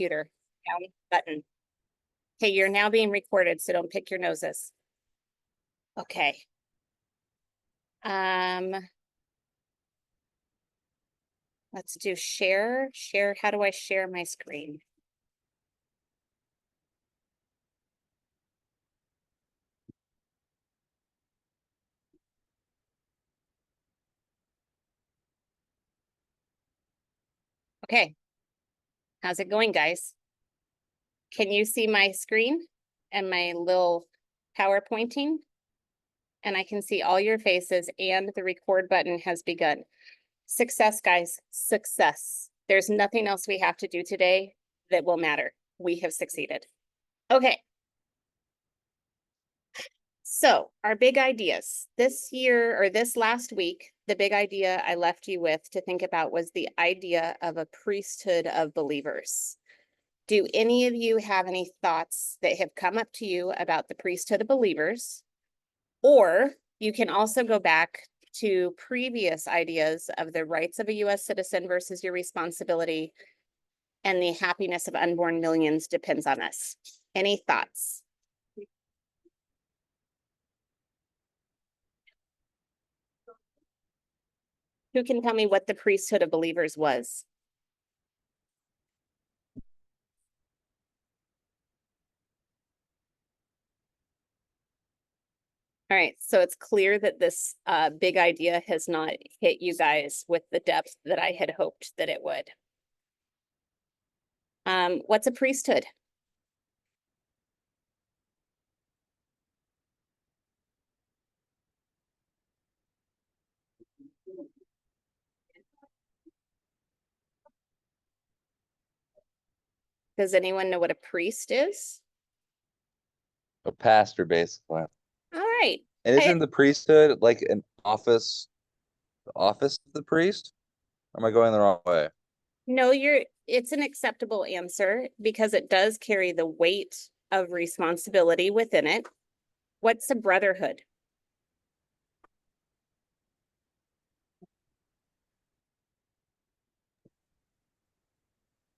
computer. Down button. Okay, you're now being recorded, so don't pick your noses. Okay. Let's do share. Share. How do I share my screen? Okay. How's it going, guys? Can you see my screen and my little PowerPointing? And I can see all your faces and the record button has begun. Success, guys, success. There's nothing else we have to do today that will matter. We have succeeded. Okay. So our big ideas this year or this last week, the big idea I left you with to think about was the idea of a priesthood of believers. Do any of you have any thoughts that have come up to you about the priesthood of believers? Or you can also go back to previous ideas of the rights of a US citizen versus your responsibility, and the happiness of unborn millions depends on us. Any thoughts? Who can tell me what the priesthood of believers was? All right, so it's clear that this big idea has not hit you guys with the depth that I had hoped that it would. What's a priesthood? Does anyone know what a priest is? A pastor, basically. All right. And isn't the priesthood like an office, the office of the priest? Or am I going the wrong way? No, it's an acceptable answer because it does carry the weight of responsibility within it. What's a brotherhood?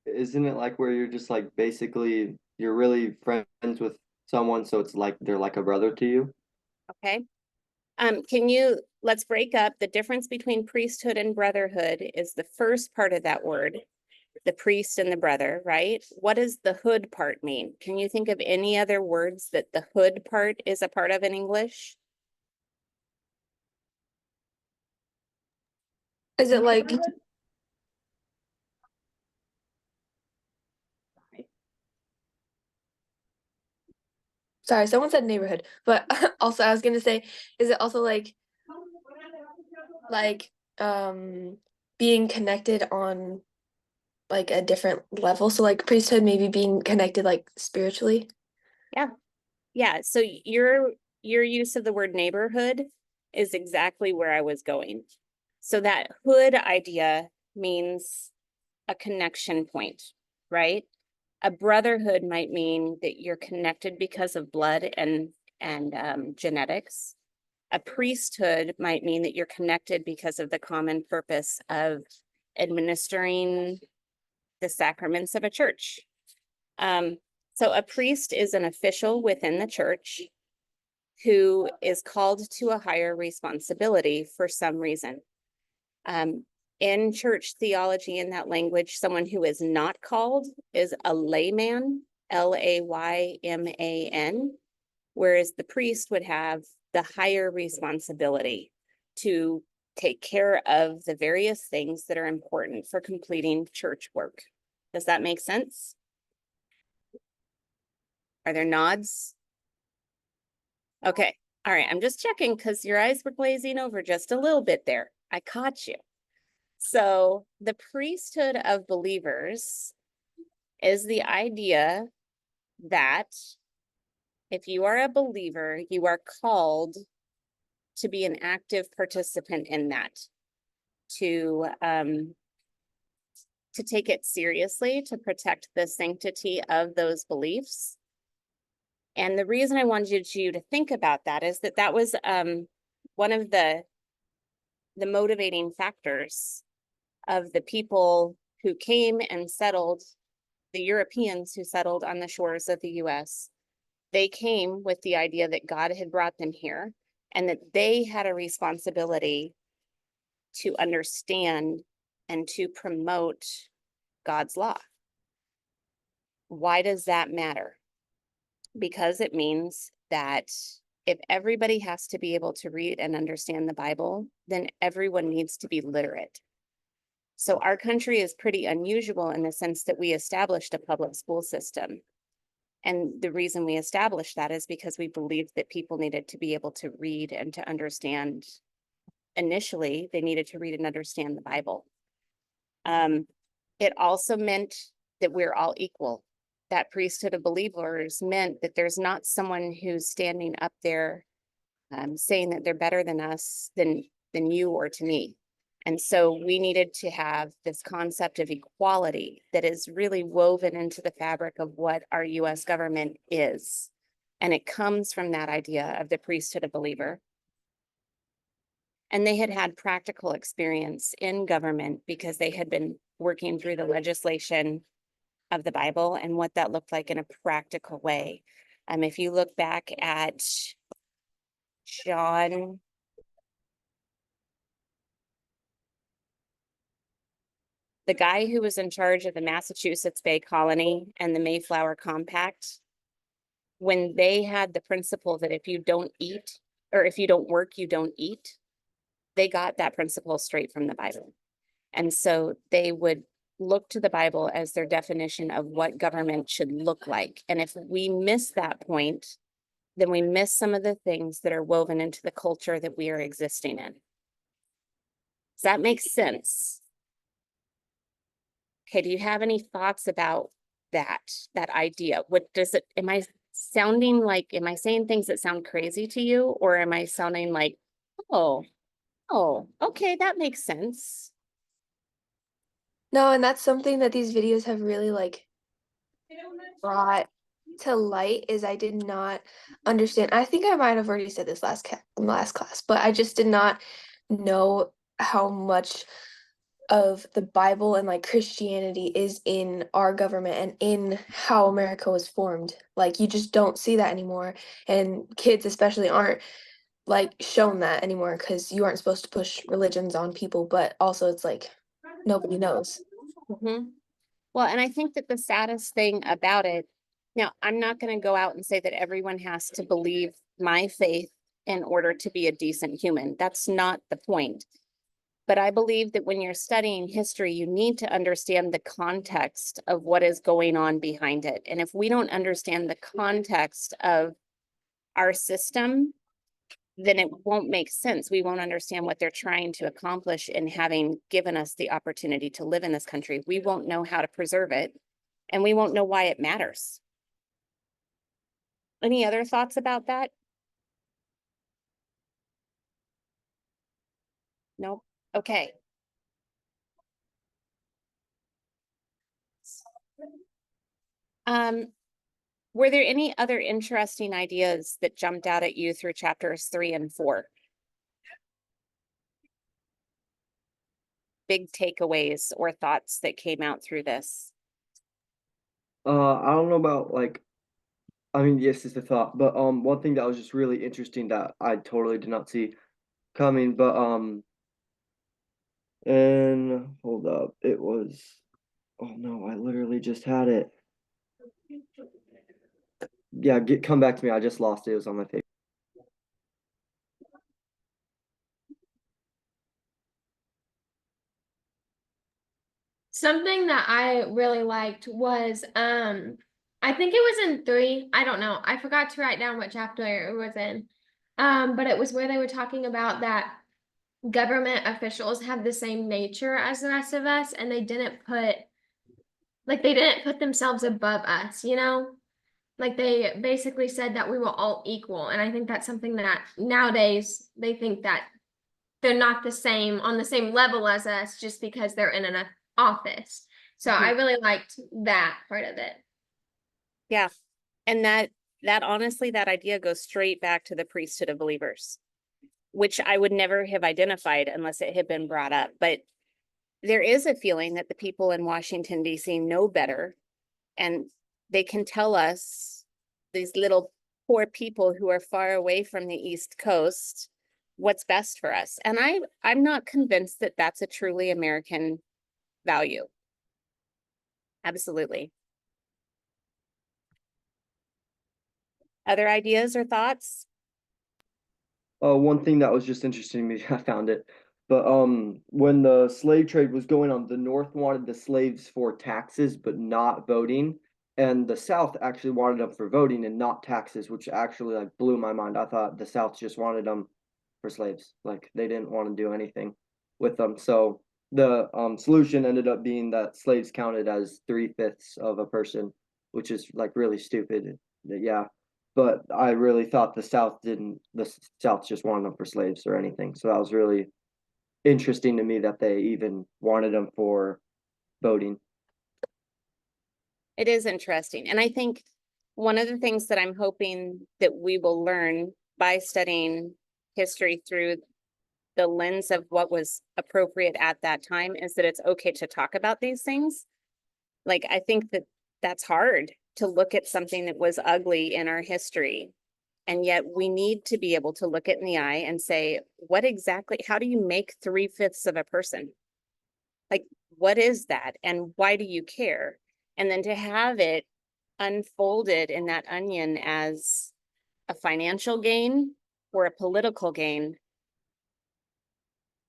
Isn't it like where you're just like basically you're really friends with someone, so it's like they're like a brother to you? Okay. Let's break up the difference between priesthood and brotherhood is the first part of that word, the priest and the brother, right? What does the hood part mean? Can you think of any other words that the hood part is a part of in English? Is it like sorry, someone said neighborhood, but also I was gonna say, is it also like being connected on like a different level? So like priesthood maybe being connected like spiritually. Yeah, so your use of the word neighborhood is exactly where I was going. So that hood idea means a connection point, right? A brotherhood might mean that you're connected because of blood and genetics. A priesthood might mean that you're connected because of the common purpose of administering the sacraments of a church. So a priest is an official within the church who is called to a higher responsibility for some reason. In church theology, in that language, someone who is not called is a layman, Layman, whereas the priest would have the higher responsibility to take care of the various things that are important for completing church work. Does that make sense? Are there nods? Okay. All right. I'm just checking because your eyes were glazing over just a little bit there. I caught you. So the priesthood of believers is the idea that if you are a believer, you are called to be an active participant in that, to take it seriously, to protect the sanctity of those beliefs. And the reason I wanted you to think about that is that that was one of the motivating factors of the people who came and settled the Europeans who settled on the shores of the US, they came with the idea that God had brought them here and that they had a responsibility to understand and to promote God's law. Why does that matter? Because it means that if everybody has to be able to read and understand the Bible, then everyone needs to be literate. So our country is pretty unusual in the sense that we established a public school system. And the reason we established that is because we believed that people needed to be able to read and to understand. Initially, they needed to read and understand the Bible. It also meant that we're all equal. That priesthood of believers meant that there's not someone who's standing up there saying that they're better than us, than you or to me. And so we needed to have this concept of equality that is really woven into the fabric of what our US government is. And it comes from that idea of the priesthood of believer. And they had had practical experience in government because they had been working through the legislation of the Bible and what that looked like in a practical way. If you look back at John, the guy who was in charge of the Massachusetts Bay Colony and the Mayflower Compact, when they had the principle that if you don't eat, or if you don't work, you don't eat, they got that principle straight from the Bible. And so they would look to the Bible as their definition of what government should look like. And if we miss that point, then we miss some of the things that are woven into the culture that we are existing in. Does that make sense? Okay, do you have any thoughts about that idea? What does it, am I saying things that sound crazy to you? Or am I sounding like, oh, okay, that makes sense. No, and that's something that these videos have really like brought to light is I did not understand. I think I might have already said this last class, but I just did not know how much of the Bible and like Christianity is in our government and in how America was formed. Like you just don't see that anymore, and kids especially aren't like shown that anymore because you aren't supposed to push religions on people, but also it's like nobody knows. Mhm. Well, and I think that the saddest thing about it, now, I'm not going to go out and say that everyone has to believe my faith in order to be a decent human. That's not the point. But I believe that when you're studying history, you need to understand the context of what is going on behind it. And if we don't understand the context of our system, then it won't make sense. We won't understand what they're trying to accomplish in having given us the opportunity to live in this country. We won't know how to preserve it, and we won't know why it matters. Any other thoughts about that? No? Okay. Were there any other interesting ideas that jumped out at you through chapters 3 and 4? Big takeaways or thoughts that came out through this? I don't know about like, I mean, yes, it's a thought, but one thing that was just really interesting that I totally did not see coming, but and hold up, it was, oh no, I literally just had it. Yeah, come back to me. I just lost it. It was on my face. Something that I really liked was I think it was in 3. I don't know. I forgot to write down what chapter it was in. But it was where they were talking about that government officials have the same nature as the rest of us, and they didn't put themselves above us, you know? Like they basically said that we were all equal. And I think that's something that nowadays they think that they're not the same on the same level as us just because they're in an office. So I really liked that part of it. Yeah. And that honestly, that idea goes straight back to the priesthood of believers, which I would never have identified unless it had been brought up. But there is a feeling that the people in Washington, D.C. know better And they can tell us, these little poor people who are far away from the East Coast, what's best for us. And I'm not convinced that that's a truly American value. Absolutely. Other ideas or thoughts? One thing that was just interesting to me, I found it, but when the slave trade was going on, the North wanted the slaves for taxes but not voting, and the South actually wanted them for voting and not taxes, which actually like blew my mind. I thought the South just wanted them for slaves, like they didn't want to do anything with them. So the solution ended up being that slaves counted as 3/5 of a person, which is like really stupid. Yeah, but I really thought the South just wanted them for slaves or anything. So that was really interesting to me that they even wanted them for voting. It is interesting. And I think one of the things that I'm hoping that we will learn by studying history through the lens of what was appropriate at that time is that it's okay to talk about these things. Like, I think that that's hard to look at something that was ugly in our history. And yet we need to be able to look it in the eye and say, what exactly, how do you make 3/5 of a person? Like, what is that? And why do you care? And then to have it unfolded in that onion as a financial gain or a political gain,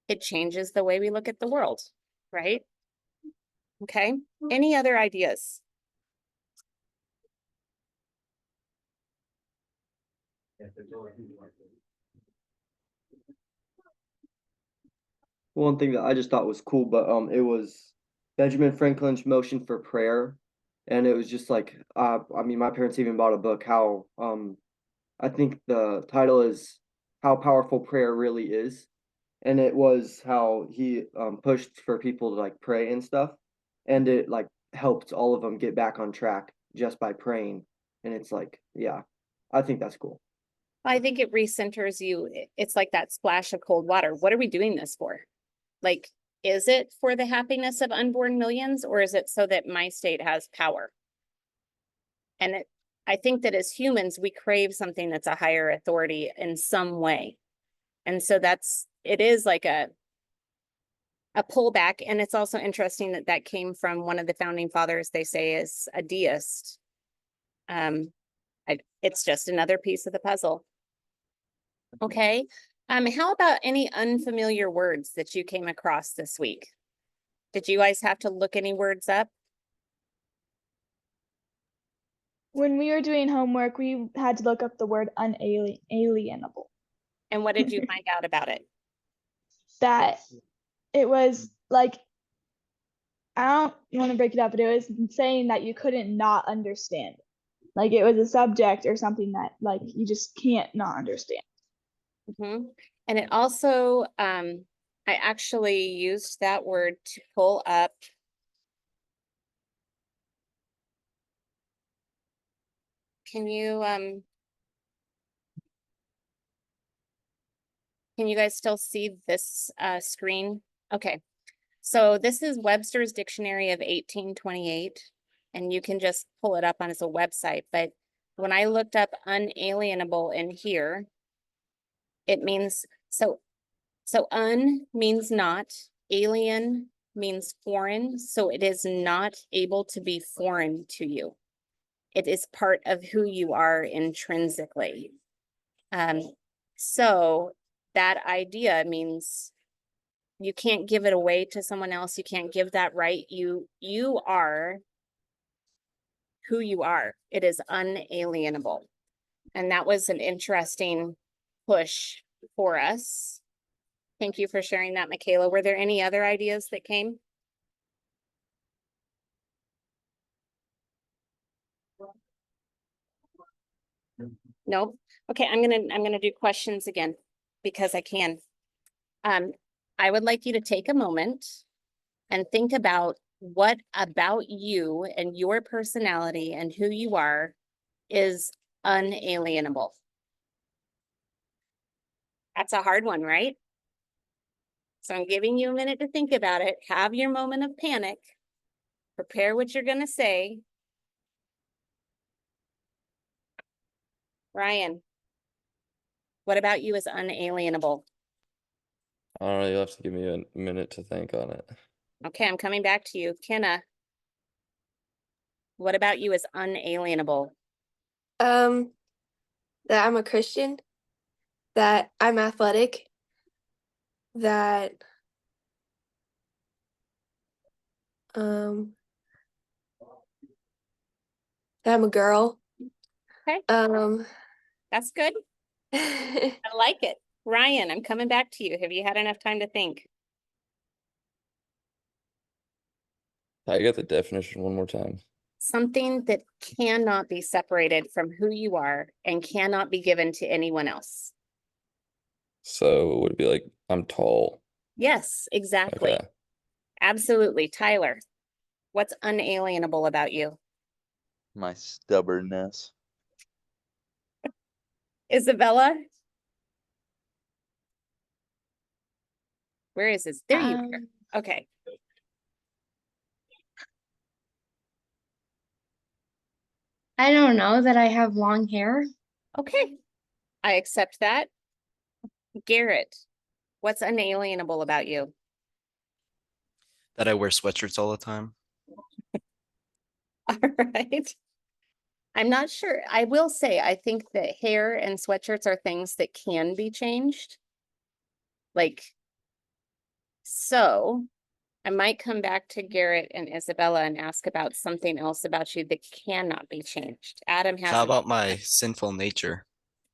it changes the way we look at the world, right? Okay, any other ideas? One thing that I just thought was cool, but it was Benjamin Franklin's motion for prayer, and it was just like I mean, my parents even bought a book. How I think the title is "How Powerful Prayer Really Is," and it was how he pushed for people to like pray and stuff, and it like helped all of them get back on track just by praying, and it's like, yeah, I think that's cool. I think it recenters you. It's like that splash of cold water. What are we doing this for? Like, is it for the happiness of unborn millions, or is it so that my state has power? And I think that as humans, we crave something that's a higher authority in some way. And so it is like a pullback. And it's also interesting that that came from one of the founding fathers, they say is a deist. It's just another piece of the puzzle. Okay. How about any unfamiliar words that you came across this week? Did you guys have to look any words up? When we were doing homework, we had to look up the word unalienable. And what did you find out about it? That it was like, I don't want to break it up, but it was saying that you couldn't not understand. Like it was a subject or something that like you just can't not understand. Mm-hmm. And it also, I actually used that word to pull up. Can you guys still see this screen? Okay. So this is Webster's Dictionary of 1828, and you can just pull it up on his website. But when I looked up unalienable in here, it means so un means not, alien means foreign, so it is not able to be foreign to you. It is part of who you are intrinsically. So that idea means you can't give it away to someone else. You can't give that right. You are who you are. It is unalienable. And that was an interesting push for us. Thank you for sharing that, Michaela. Were there any other ideas that came? No? Okay, I'm gonna do questions again because I can. I would like you to take a moment and think about what about you and your personality and who you are is unalienable. That's a hard one, right? So I'm giving you a minute to think about it. Have your moment of panic. Prepare what you're going to say. Ryan. What about you is unalienable? I don't know, you'll have to give me a minute to think on it. Okay, I'm coming back to you. Kenna. What about you is unalienable? That I'm a Christian, that I'm athletic, that that I'm a girl. Okay. That's good. I like it. Ryan, I'm coming back to you. Have you had enough time to think? I get the definition one more time. Something that cannot be separated from who you are and cannot be given to anyone else. So would it be like I'm tall? Yes, exactly. Okay. Absolutely. Tyler, what's unalienable about you? My stubbornness. Isabella? Where is this? There you are. Okay. I don't know that I have long hair. Okay. I accept that. Garrett, what's unalienable about you? That I wear sweatshirts all the time. All right. I'm not sure. I will say, I think that hair and sweatshirts are things that can be changed. Like, so I might come back to Garrett and Isabella and ask about something else about you that cannot be changed. Adam has. How about my sinful nature?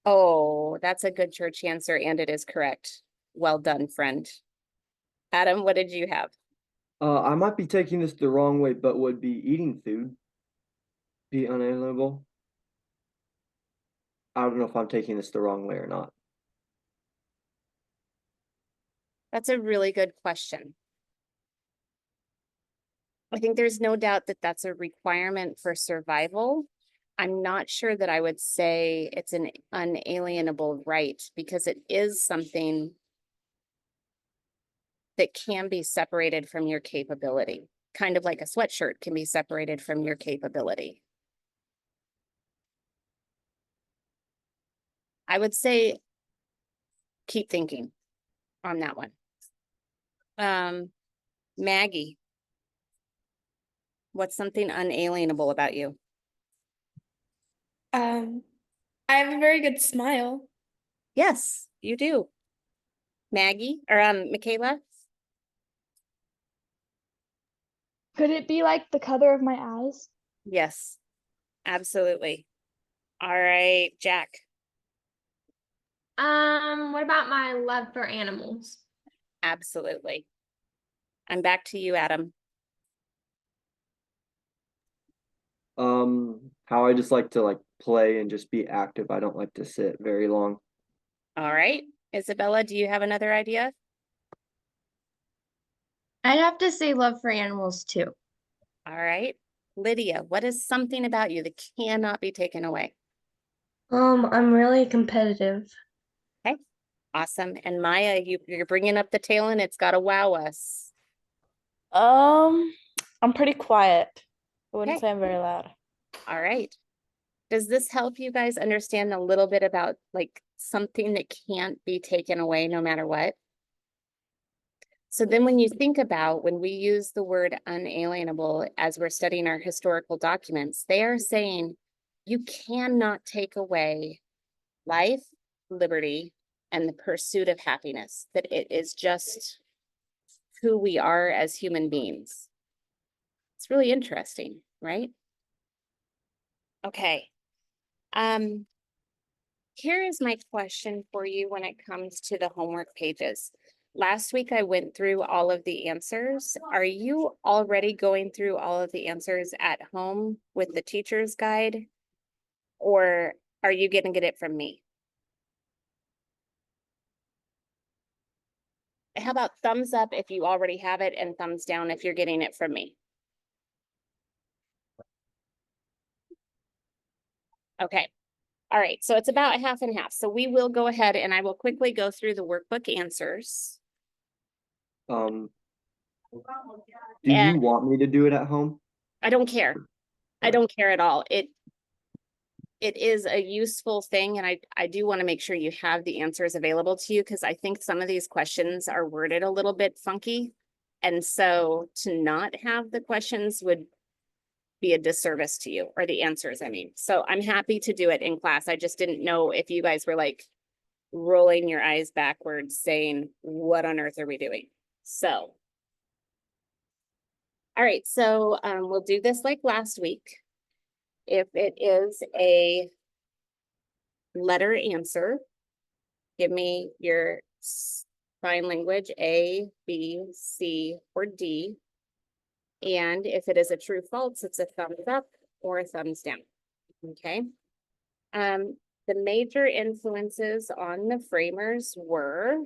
Oh, that's a good church answer, and it is correct. Well done, friend. Adam, what did you have? I might be taking this the wrong way, but would be eating food be unalienable? I don't know if I'm taking this the wrong way or not. That's a really good question. I think there's no doubt that that's a requirement for survival. I'm not sure that I would say it's an unalienable right because it is something that can be separated from your capability, kind of like a sweatshirt can be separated from your capability. I would say keep thinking on that one. Maggie, what's something unalienable about you? I have a very good smile. Yes, you do. Maggie, or Michaela? Could it be like the color of my eyes? Yes, absolutely. All right, Jack. What about my love for animals? Absolutely. I'm back to you, Adam. How I just like to play and just be active. I don't like to sit very long. All right. Isabella, do you have another idea? I'd have to say love for animals too. All right. Lydia, what is something about you that cannot be taken away? I'm really competitive. Okay. Awesome. And Maya, you're bringing up the tail and it's got to wow us. I'm pretty quiet. I wouldn't Okay. say I'm very loud. All right. Does this help you guys understand a little bit about like something that can't be taken away no matter what? So then when you think about when we use the word unalienable as we're studying our historical documents, they are saying you cannot take away life, liberty, and the pursuit of happiness, that it is just who we are as human beings. It's really interesting, right? Okay. Here is my question for you when it comes to the homework pages. Last week I went through all of the answers. Are you already going through all of the answers at home with the teacher's guide? Or are you gonna get it from me? How about thumbs up if you already have it and thumbs down if you're getting it from me? Okay. All right, so it's about half and half. So we will go ahead and I will quickly go through the workbook answers. Do And you want me to do it at home? I don't care. I don't care at all. it is a useful thing, and I do want to make sure you have the answers available to you, because I think some of these questions are worded a little bit funky. And so to not have the questions would be a disservice to you, or the answers, I mean. So I'm happy to do it in class. I just didn't know if you guys were like rolling your eyes backwards saying, what on earth are we doing? So. All right, so we'll do this like last week. If it is a letter answer, give me your sign language, A, B, C, or D. And if it is a true false, it's a thumbs up or a thumbs down. Okay. The major influences on the framers were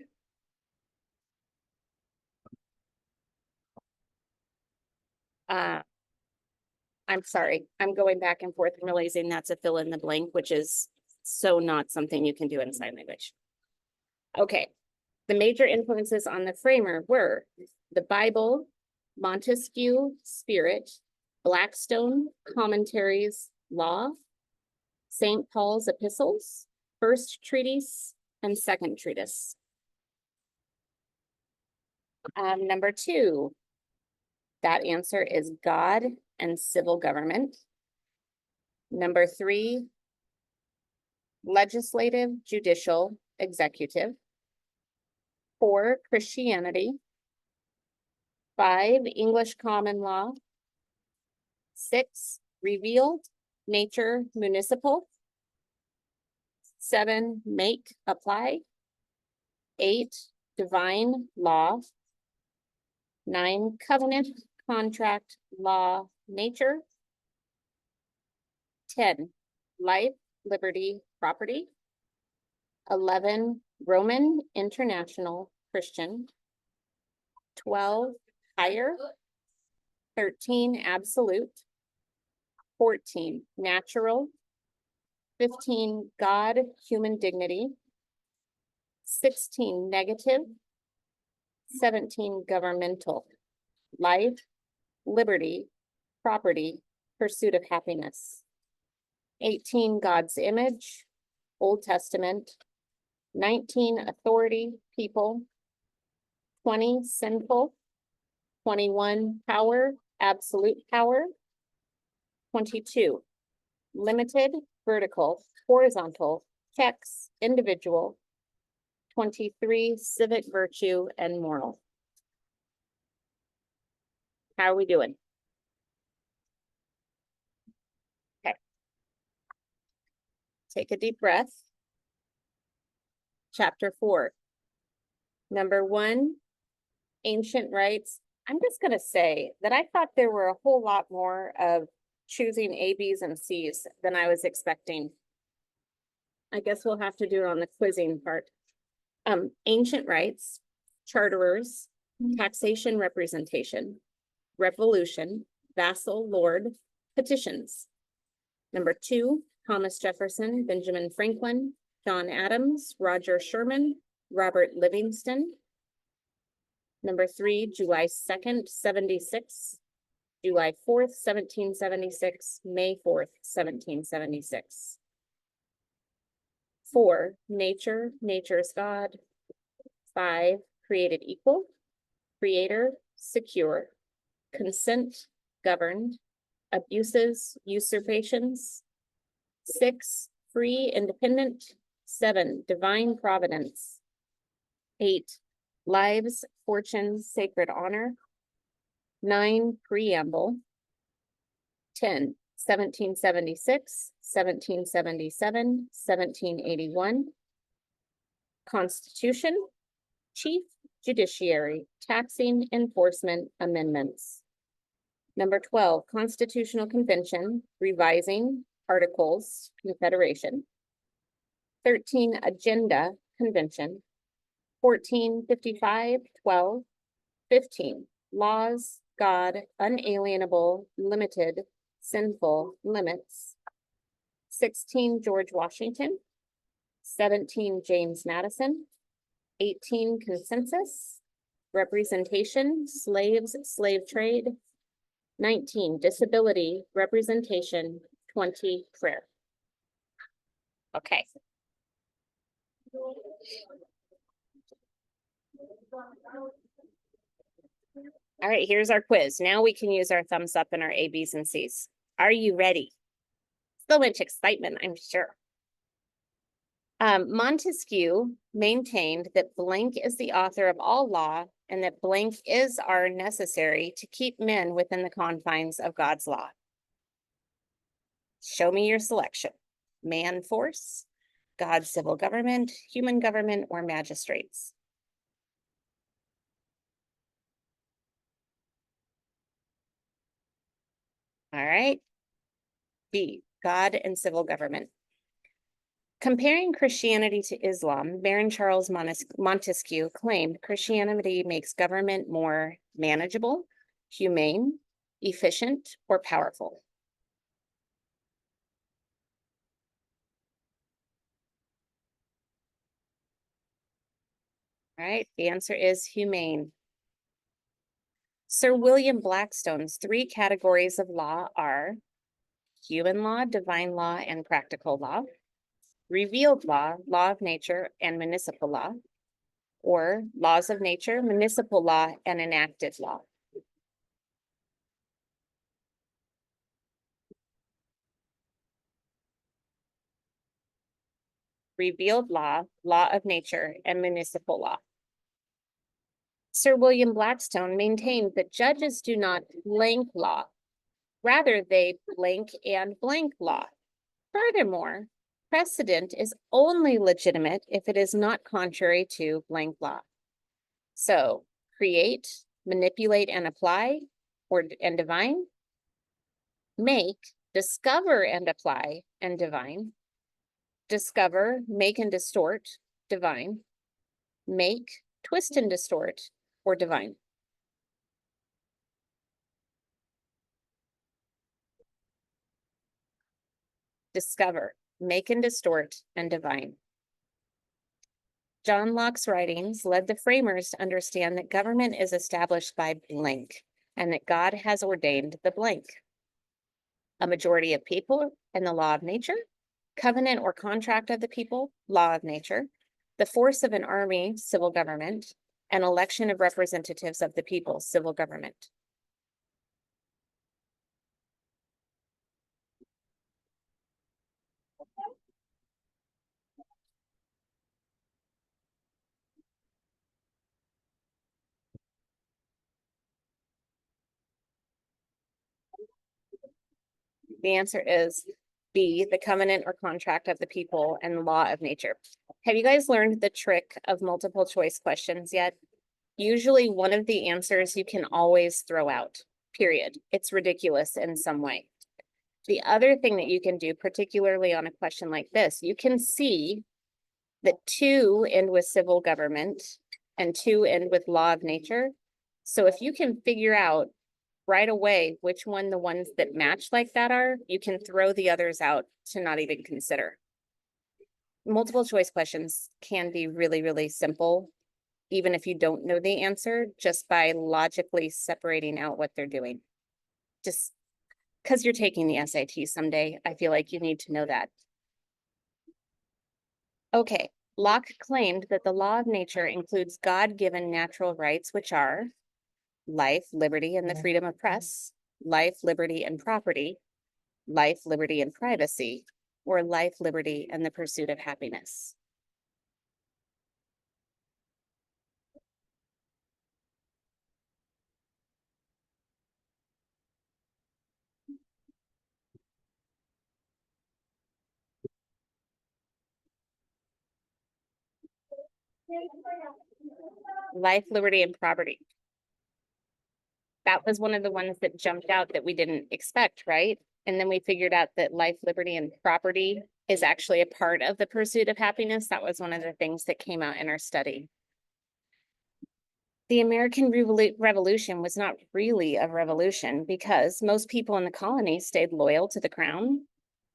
I'm sorry, I'm going back and forth and realizing that's a fill in the blank, which is so not something you can do in sign language. Okay, the major influences on the framer were the Bible, Montesquieu, Spirit, Blackstone, Commentaries, Law, St. Paul's Epistles, First Treatise, and Second Treatise. Number 2, that answer is God and civil government. Number 3, legislative, judicial, executive. 4, Christianity. 5, English common law. 6, revealed, nature, municipal. 7, make, apply. 8, divine law. 9, covenant, contract, law, nature. 10, life, liberty, property. 11, Roman, international, Christian. 12, higher. 13, absolute. 14, natural. 15, God, human dignity. 16, negative. 17, governmental, life, liberty, property, pursuit of happiness. 18, God's image, Old Testament. 19, authority, people. 20, sinful. 21, power, absolute power. 22, limited, vertical, horizontal, checks, individual. 23, civic virtue and moral. How are we doing? Okay. Take a deep breath. Chapter 4. Number 1, ancient rites. I'm just going to say that I thought there were a whole lot more of choosing A, B's, and C's than I was expecting. I guess we'll have to do it on the quizzing part. Ancient rites, charterers, taxation representation, revolution, vassal, lord, petitions. Number 2, Thomas Jefferson, Benjamin Franklin, John Adams, Roger Sherman, Robert Livingston. Number 3, July 2nd, 76, July 4th, 1776, May 4th, 1776. 4, nature, nature's God. 5, created equal, creator, secure, consent, governed, abuses, usurpations. 6, free, independent. 7, divine providence. 8, lives, fortunes, sacred honor. 9, preamble. 10, 1776, 1777, 1781. Constitution, chief, judiciary, taxing, enforcement, amendments. Number 12, Constitutional Convention, revising, articles, confederation. 13, agenda, convention. 14, 55, 12. 15, laws, God, unalienable, limited, sinful, limits. 16, George Washington. 17, James Madison. 18, consensus, representation, slaves, slave trade. 19, disability, representation. 20, prayer. Okay. All right, here's our quiz. Now we can use our thumbs up and our A, B's, and C's. Are you ready? So much excitement, I'm sure. Montesquieu maintained that blank is the author of all law and that blank is are necessary to keep men within the confines of God's law. Show me your selection. Man force, God's civil government, human government, or magistrates. All right. B, God and civil government. Comparing Christianity to Islam, Baron Charles Montesquieu claimed Christianity makes government more manageable, humane, efficient, or powerful. All right, the answer is humane. Sir William Blackstone's 3 categories of law are human law, divine law, and practical law, revealed law, law of nature, and municipal law, or laws of nature, municipal law, and enacted law. Revealed law, law of nature, and municipal law. Sir William Blackstone maintained that judges do not blank law. Rather, they blank and blank law. Furthermore, precedent is only legitimate if it is not contrary to blank law. So, create, manipulate, and apply, and divine. Make, discover, and apply, and divine. Discover, make, and distort, divine. Make, twist, and distort, or divine. Discover, make, and distort, and divine. John Locke's writings led the framers to understand that government is established by blank, and that God has ordained the blank. A majority of people and the law of nature, covenant or contract of the people, law of nature, the force of an army, civil government, and election of representatives of the people, civil government. The answer is B, the covenant or contract of the people and the law of nature. Have you guys learned the trick of multiple choice questions yet? Usually one of the answers you can always throw out, period. It's ridiculous in some way. The other thing that you can do, particularly on a question like this, you can see that 2 end with civil government and 2 end with law of nature. So if you can figure out right away which one the ones that match like that are, you can throw the others out to not even consider. Multiple choice questions can be really, really simple, even if you don't know the answer, just by logically separating out what they're doing. Just because you're taking the SAT someday, I feel like you need to know that. Okay, Locke claimed that the law of nature includes God-given natural rights, which are life, liberty, and the freedom of press, life, liberty, and property, life, liberty, and privacy, or life, liberty, and the pursuit of happiness. Life, liberty, and property. That was one of the ones that jumped out that we didn't expect, right? And then we figured out that life, liberty, and property is actually a part of the pursuit of happiness. That was one of the things that came out in our study. The American Revolution was not really a revolution because most people in the colonies stayed loyal to the crown.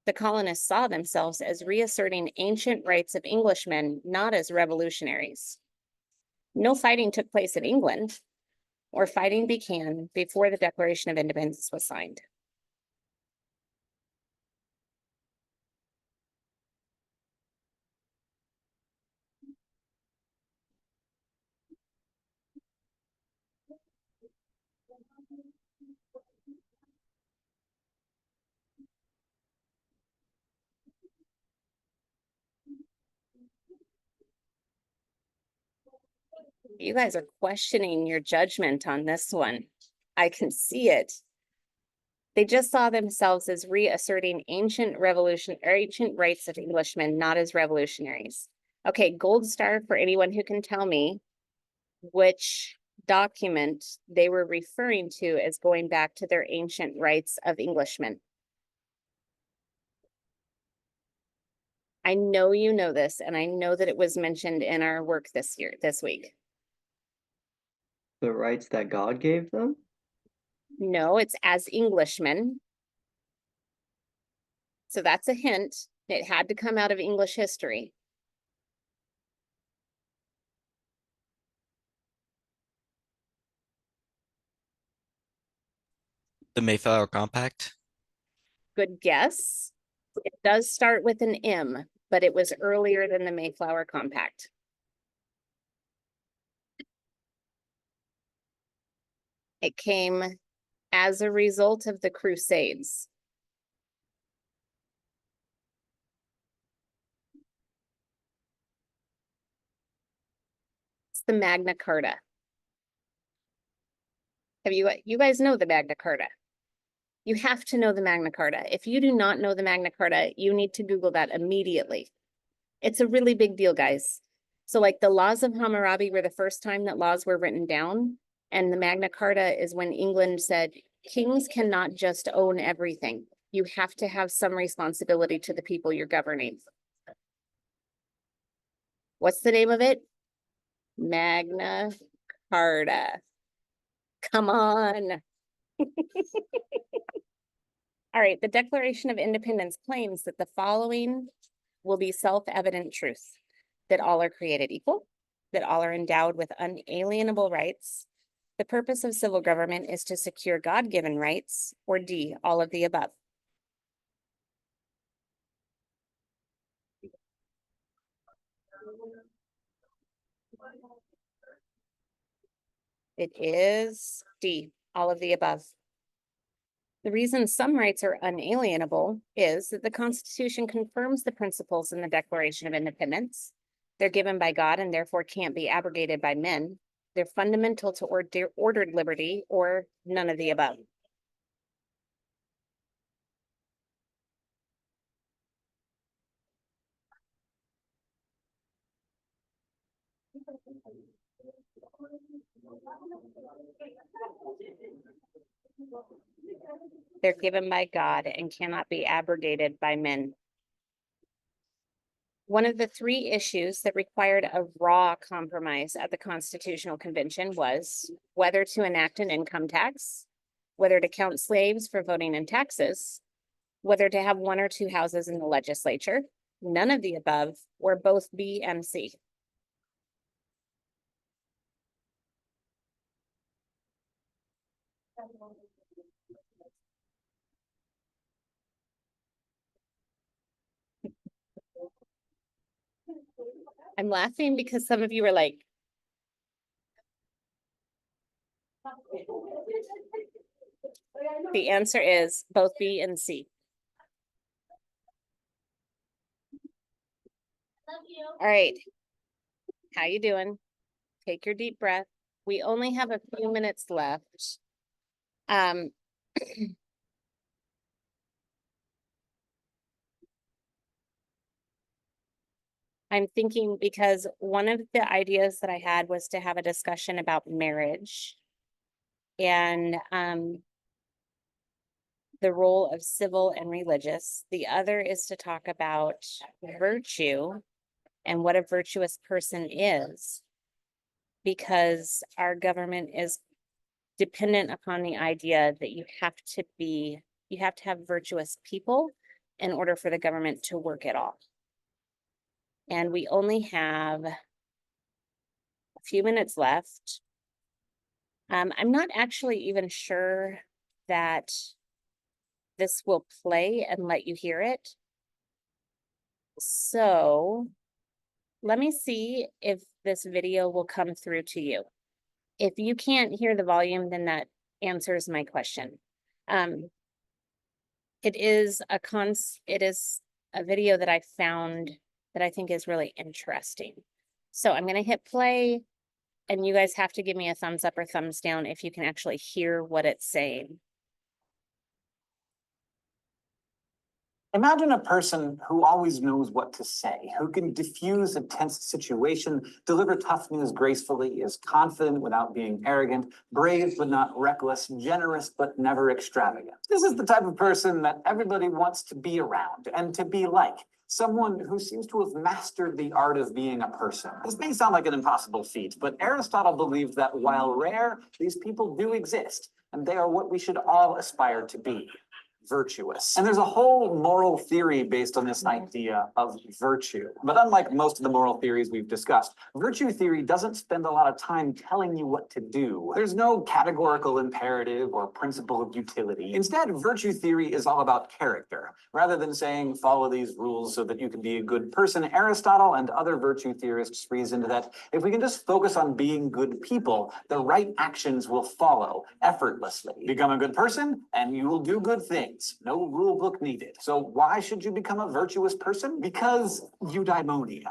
The colonists saw themselves as reasserting ancient rights of Englishmen, not as revolutionaries. No fighting took place in England, or fighting began before the Declaration of Independence was signed. You guys are questioning your judgment on this one. I can see it. They just saw themselves as reasserting ancient rights of Englishmen, not as revolutionaries. Okay, gold star for anyone who can tell me which document they were referring to as going back to their ancient rights of Englishmen. I know you know this, and I know that it was mentioned in our work this week. The rights that God gave them? No, it's as Englishmen. So that's a hint. It had to come out of English history. The Mayflower Compact. Good guess. It does start with an M, but it was earlier than the Mayflower Compact. It came as a result of the Crusades. It's the Magna Carta. You guys know the Magna Carta? You have to know the Magna Carta. If you do not know the Magna Carta, you need to Google that immediately. It's a really big deal, guys. So like the laws of Hammurabi were the first time that laws were written down. And the Magna Carta is when England said, kings cannot just own everything. You have to have some responsibility to the people you're governing. What's the name of it? Magna Carta. Come on. All right, the Declaration of Independence claims that the following will be self-evident truth: that all are created equal, that all are endowed with unalienable rights. The purpose of civil government is to secure God-given rights, or D, all of the above. It is D, all of the above. The reason some rights are unalienable is that the Constitution confirms the principles in the Declaration of Independence. They're given by God and therefore can't be abrogated by men. They're fundamental to ordered liberty, or none of the above. They're given by God and cannot be abrogated by men. One of the three issues that required a raw compromise at the Constitutional Convention was whether to enact an income tax, whether to count slaves for voting and taxes, whether to have one or two houses in the legislature, none of the above, or both B and C. I'm laughing because some of you are like, the answer is both B and C. All right. How you doing? Take your deep breath. We only have a few minutes left. I'm thinking because one of the ideas that I had was to have a discussion about marriage and the role of civil and religious. The other is to talk about virtue and what a virtuous person is, because our government is dependent upon the idea that you have to have virtuous people in order for the government to work at all. And we only have a few minutes left. I'm not actually even sure that this will play and let you hear it. So let me see if this video will come through to you. If you can't hear the volume, then that answers my question. It is a video that I found that I think is really interesting. So I'm going to hit play. And you guys have to give me a thumbs up or thumbs down if you can actually hear what it's saying. Imagine a person who always knows what to say, who can diffuse a tense situation, deliver tough news gracefully, is confident without being arrogant, brave but not reckless, generous but never extravagant. This is the type of person that everybody wants to be around and to be like. Someone who seems to have mastered the art of being a person. This may sound like an impossible feat, but Aristotle believed that while rare, these people do exist, and they are what we should all aspire to be. Virtuous. And there's a whole moral theory based on this idea of virtue. But unlike most of the moral theories we've discussed, virtue theory doesn't spend a lot of time telling you what to do. There's no categorical imperative or principle of utility. Instead, virtue theory is all about character. Rather than saying follow these rules so that you can be a good person, Aristotle and other virtue theorists reasoned that if we can just focus on being good people, the right actions will follow effortlessly. Become a good person and you will do good things. No rule book needed. So why should you become a virtuous person? Because eudaimonia.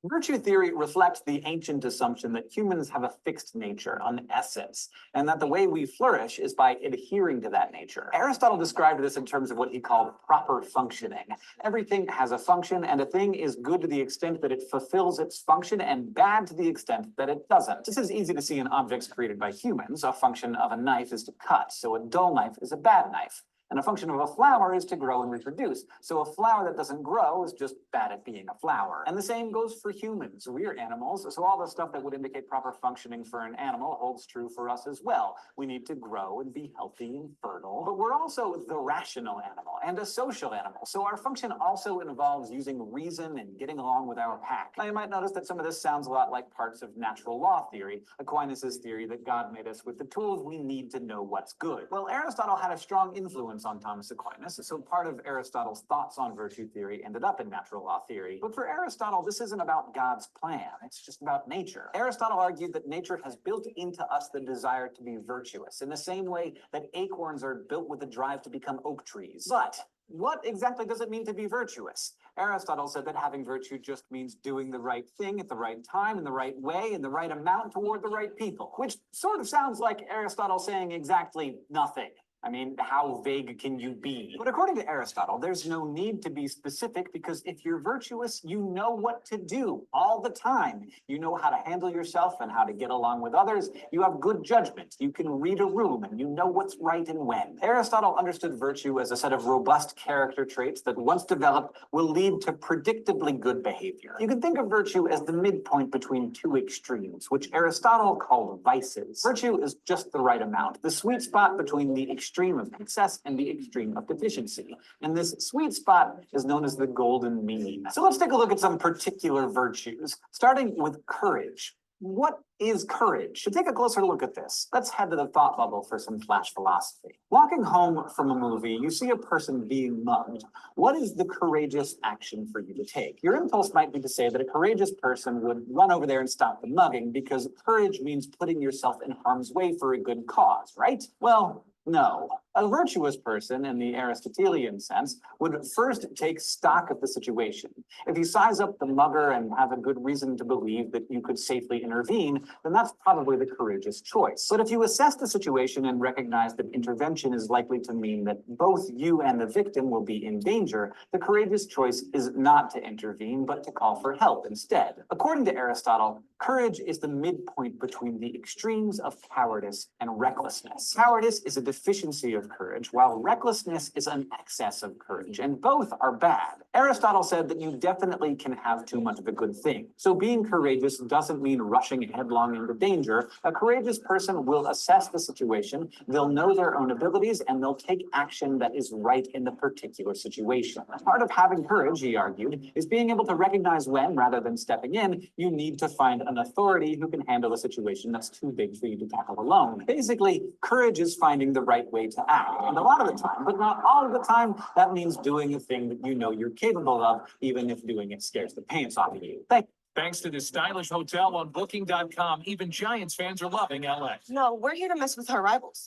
Virtue theory reflects the ancient assumption that humans have a fixed nature, an essence, and that the way we flourish is by adhering to that nature. Aristotle described this in terms of what he called proper functioning. Everything has a function, and a thing is good to the extent that it fulfills its function and bad to the extent that it doesn't. This is easy to see in objects created by humans. A function of a knife is to cut, so a dull knife is a bad knife. And a function of a flower is to grow and reproduce. So a flower that doesn't grow is just bad at being a flower. And the same goes for humans. We're animals, so all the stuff that would indicate proper functioning for an animal holds true for us as well. We need to grow and be healthy and fertile. But we're also the rational animal and a social animal. So our function also involves using reason and getting along with our pack. Now you might notice that some of this sounds a lot like parts of natural law theory, Aquinas' theory that God made us with the tools we need to know what's good. Well, Aristotle had a strong influence on Thomas Aquinas, so part of Aristotle's thoughts on virtue theory ended up in natural law theory. But for Aristotle, this isn't about God's plan, it's just about nature. Aristotle argued that nature has built into us the desire to be virtuous, in the same way that acorns are built with the drive to become oak trees. But what exactly does it mean to be virtuous? Aristotle said that having virtue just means doing the right thing at the right time, in the right way, in the right amount toward the right people, which sort of sounds like Aristotle saying exactly nothing. I mean, how vague can you be? But according to Aristotle, there's no need to be specific because if you're virtuous, you know what to do all the time. You know how to handle yourself and how to get along with others. You have good judgment. You can read a room and you know what's right and when. Aristotle understood virtue as a set of robust character traits that once developed will lead to predictably good behavior. You can think of virtue as the midpoint between two extremes, which Aristotle called vices. Virtue is just the right amount, the sweet spot between the extreme of excess and the extreme of deficiency. And this sweet spot is known as the golden mean. So let's take a look at some particular virtues, starting with courage. What is courage? To take a closer look at this, let's head to the thought bubble for some flash philosophy. Walking home from a movie, you see a person being mugged. What is the courageous action for you to take? Your impulse might be to say that a courageous person would run over there and stop the mugging because courage means putting yourself in harm's way for a good cause, right? Well, no. A virtuous person, in the Aristotelian sense, would first take stock of the situation. If you size up the mugger and have a good reason to believe that you could safely intervene, then that's probably the courageous choice. But if you assess the situation and recognize that intervention is likely to mean that both you and the victim will be in danger, the courageous choice is not to intervene, but to call for help instead. According to Aristotle, courage is the midpoint between the extremes of cowardice and recklessness. Cowardice is a deficiency of courage, while recklessness is an excess of courage, and both are bad. Aristotle said that you definitely can have too much of a good thing. So being courageous doesn't mean rushing headlong into danger. A courageous person will assess the situation, they'll know their own abilities, and they'll take action that is right in the particular situation. Part of having courage, he argued, is being able to recognize when, rather than stepping in, you need to find an authority who can handle a situation that's too big for you to tackle alone. Basically, courage is finding the right way to act. And a lot of the time, but not all of the time, that means doing a thing that you know you're capable of, even if doing it scares the pants off of you. Thank you. Thanks to this stylish hotel on Booking.com, even Giants fans are loving LA. No, we're here to mess with our rivals.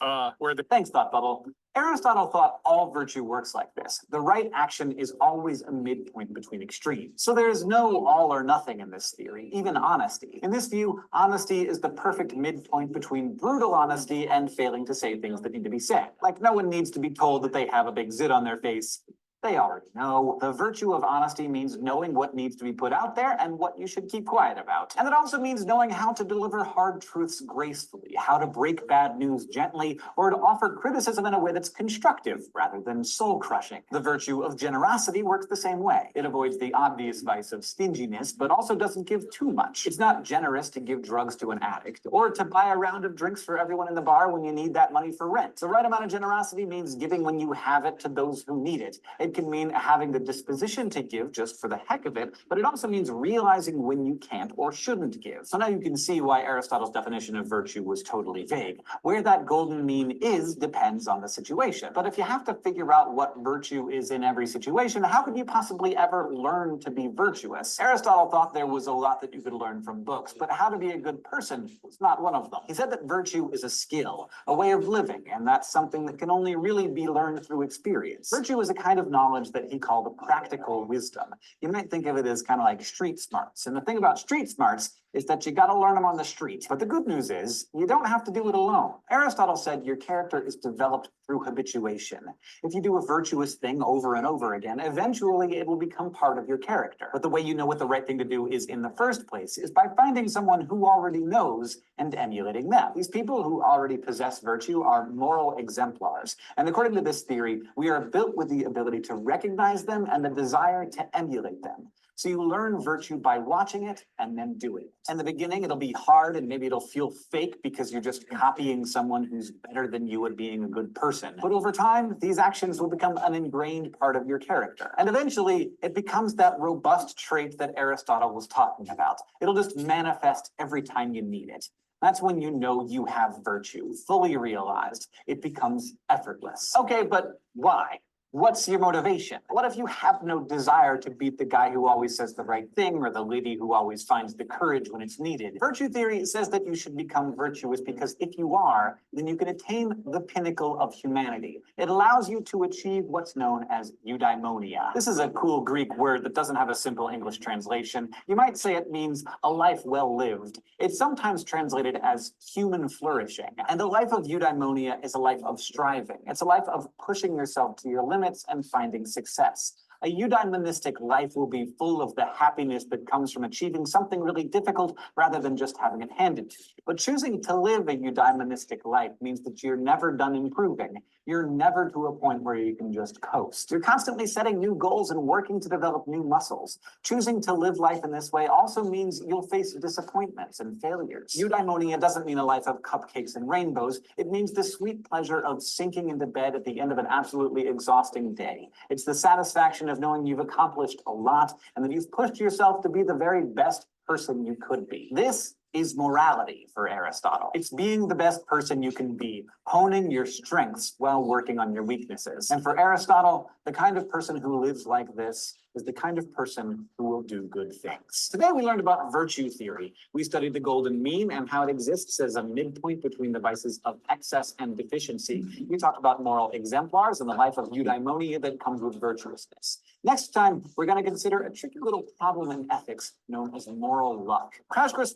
Thanks, Thought Bubble. Aristotle thought all virtue works like this. The right action is always a midpoint between extremes. So there is no all or nothing in this theory, even honesty. In this view, honesty is the perfect midpoint between brutal honesty and failing to say things that need to be said. Like no one needs to be told that they have a big zit on their face. They already know. The virtue of honesty means knowing what needs to be put out there and what you should keep quiet about. And it also means knowing how to deliver hard truths gracefully, how to break bad news gently, or to offer criticism in a way that's constructive rather than soul-crushing. The virtue of generosity works the same way. It avoids the obvious vice of stinginess, but also doesn't give too much. It's not generous to give drugs to an addict, or to buy a round of drinks for everyone in the bar when you need that money for rent. The right amount of generosity means giving when you have it to those who need it. It can mean having the disposition to give just for the heck of it, but it also means realizing when you can't or shouldn't give. So now you can see why Aristotle's definition of virtue was totally vague. Where that golden mean is depends on the situation. But if you have to figure out what virtue is in every situation, how could you possibly ever learn to be virtuous? Aristotle thought there was a lot that you could learn from books, but how to be a good person was not one of them. He said that virtue is a skill, a way of living, and that's something that can only really be learned through experience. Virtue is a kind of knowledge that he called practical wisdom. You might think of it as kind of like street smarts. And the thing about street smarts is that you got to learn them on the street. But the good news is you don't have to do it alone. Aristotle said your character is developed through habituation. If you do a virtuous thing over and over again, eventually it will become part of your character. But the way you know what the right thing to do is in the first place is by finding someone who already knows and emulating them. These people who already possess virtue are moral exemplars. And according to this theory, we are built with the ability to recognize them and the desire to emulate them. So you learn virtue by watching it and then doing it. In the beginning, it'll be hard and maybe it'll feel fake because you're just copying someone who's better than you at being a good person. But over time, these actions will become an ingrained part of your character. And eventually, it becomes that robust trait that Aristotle was talking about. It'll just manifest every time you need it. That's when you know you have virtue, fully realized. It becomes effortless. Okay, but why? What's your motivation? What if you have no desire to beat the guy who always says the right thing or the lady who always finds the courage when it's needed? Virtue theory says that you should become virtuous because if you are, then you can attain the pinnacle of humanity. It allows you to achieve what's known as eudaimonia. This is a cool Greek word that doesn't have a simple English translation. You might say it means a life well lived. It's sometimes translated as human flourishing. And a life of eudaimonia is a life of striving. It's a life of pushing yourself to your limits and finding success. A eudaimonistic life will be full of the happiness that comes from achieving something really difficult rather than just having it handed to you. But choosing to live a eudaimonistic life means that you're never done improving. You're never to a point where you can just coast. You're constantly setting new goals and working to develop new muscles. Choosing to live life in this way also means you'll face disappointments and failures. Eudaimonia doesn't mean a life of cupcakes and rainbows. It means the sweet pleasure of sinking into bed at the end of an absolutely exhausting day. It's the satisfaction of knowing you've accomplished a lot and that you've pushed yourself to be the very best person you could be. This is morality for Aristotle. It's being the best person you can be, honing your strengths while working on your weaknesses. And for Aristotle, the kind of person who lives like this is the kind of person who will do good things. Today we learned about virtue theory. We studied the golden mean and how it exists as a midpoint between the vices of excess and deficiency. We talked about moral exemplars and the life of eudaimonia that comes with virtuousness. Next time, we're going to consider a tricky little problem in ethics known as moral luck. Crash course.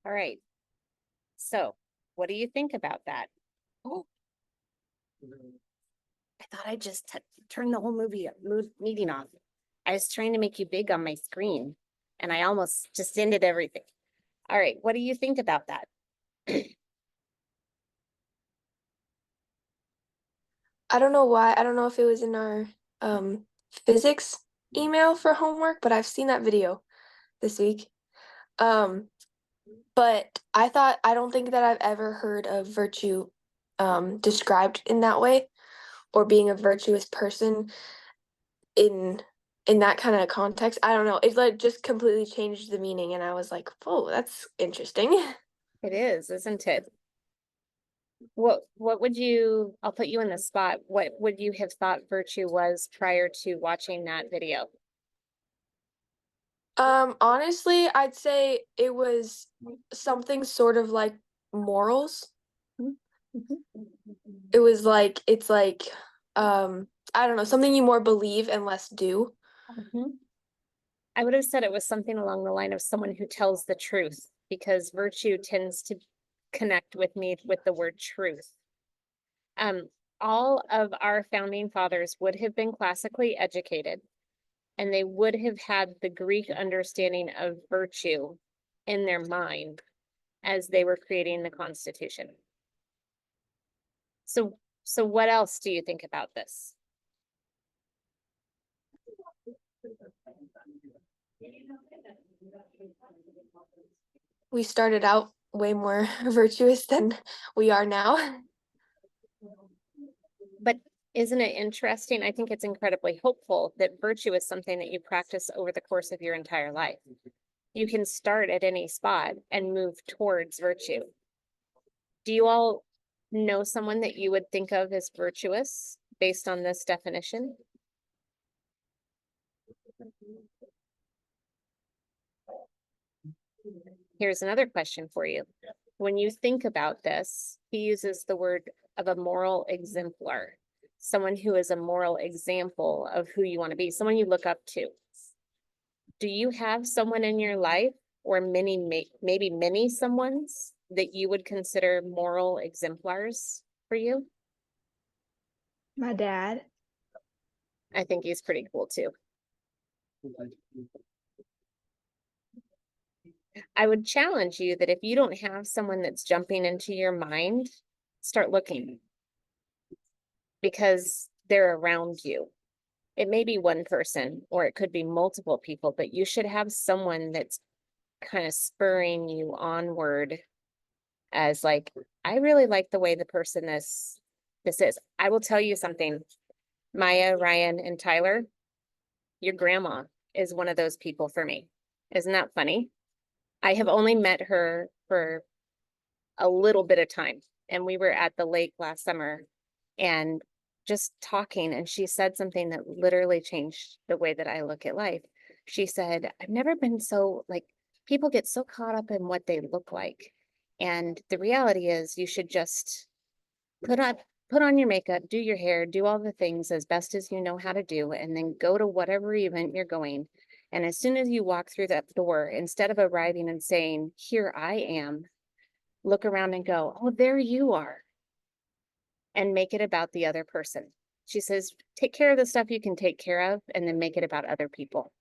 All right. So what do you think about that? Oh, I thought I just turned the whole meeting off. I was trying to make you big on my screen and I almost just ended everything. All right. What do you think about that? I don't know why. I don't know if it was in our physics email for homework, but I've seen that video this week. But I don't think that I've ever heard of virtue described in that way, or being a virtuous person in that kind of context. I don't know. It like just completely changed the meaning and I was like, "Oh, that's interesting." It is, isn't it? What would you, I'll put you in the spot. What would you have thought virtue was prior to watching that video? Honestly, I'd say it was something sort of like morals. It was like, it's like, I don't know, something you more believe and less do. I would have said it was something along the line of someone who tells the truth, because virtue tends to connect with me with the word truth. All of our founding fathers would have been classically educated, and they would have had the Greek understanding of virtue in their mind as they were creating the Constitution. So what else do you think about this? We started out way more virtuous than we are now. But isn't it interesting? I think it's incredibly hopeful that virtue is something that you practice over the course of your entire life. You can start at any spot and move towards virtue. Do you all know someone that you would think of as virtuous based on this definition? Here's another question for you. When you think about this, he uses the word of a moral exemplar, someone who is a moral example of who you want to be, someone you look up to. Do you have someone in your life, or maybe many someones that you would consider moral exemplars for you? My dad. I think he's pretty cool too. I would challenge you that if you don't have someone that's jumping into your mind, start looking, because they're around you. It may be one person or it could be multiple people, but you should have someone that's kind of spurring you onward as like, I really like the way the person this is. I will tell you something, Maya, Ryan, and Tyler, your grandma is one of those people for me. Isn't that funny? I have only met her for a little bit of time, and we were at the lake last summer and just talking, and she said something that literally changed the way that I look at life. She said, I've never been so, like, people get so caught up in what they look like. And the reality is you should just put on your makeup, do your hair, do all the things as best as you know how to do, and then go to whatever event you're going. And as soon as you walk through that door, instead of arriving and saying, here I am, look around and go, oh, there you are. And make it about the other person. She says, take care of the stuff you can take care of, and then make it about other people.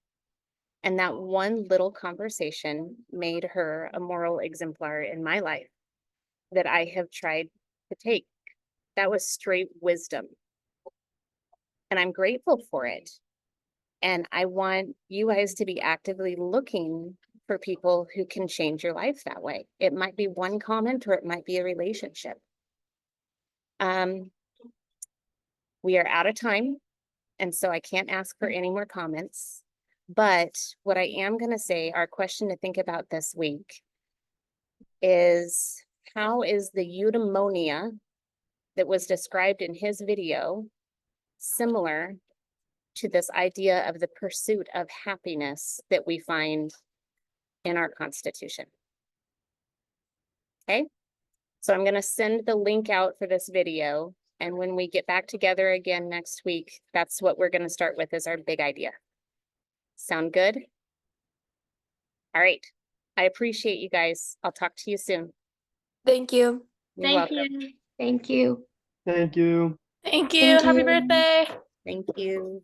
And that one little conversation made her a moral exemplar in my life that I have tried to take. That was straight wisdom. And I'm grateful for it. And I want you guys to be actively looking for people who can change your life that way. It might be one comment or it might be a relationship. We are out of time, and so I can't ask for any more comments. But what I am going to say, our question to think about this week is, how is the eudaimonia that was described in his video similar to this idea of the pursuit of happiness that we find in our Constitution? Okay, so I'm going to send the link out for this video. And when we get back together again next week, that's what we're going to start with as our big idea. Sound good? All right. I appreciate you guys. I'll talk to you soon. Thank you. You're Thank welcome. you. Thank you. Thank you. Thank you. Thank Happy you. birthday. Thank you.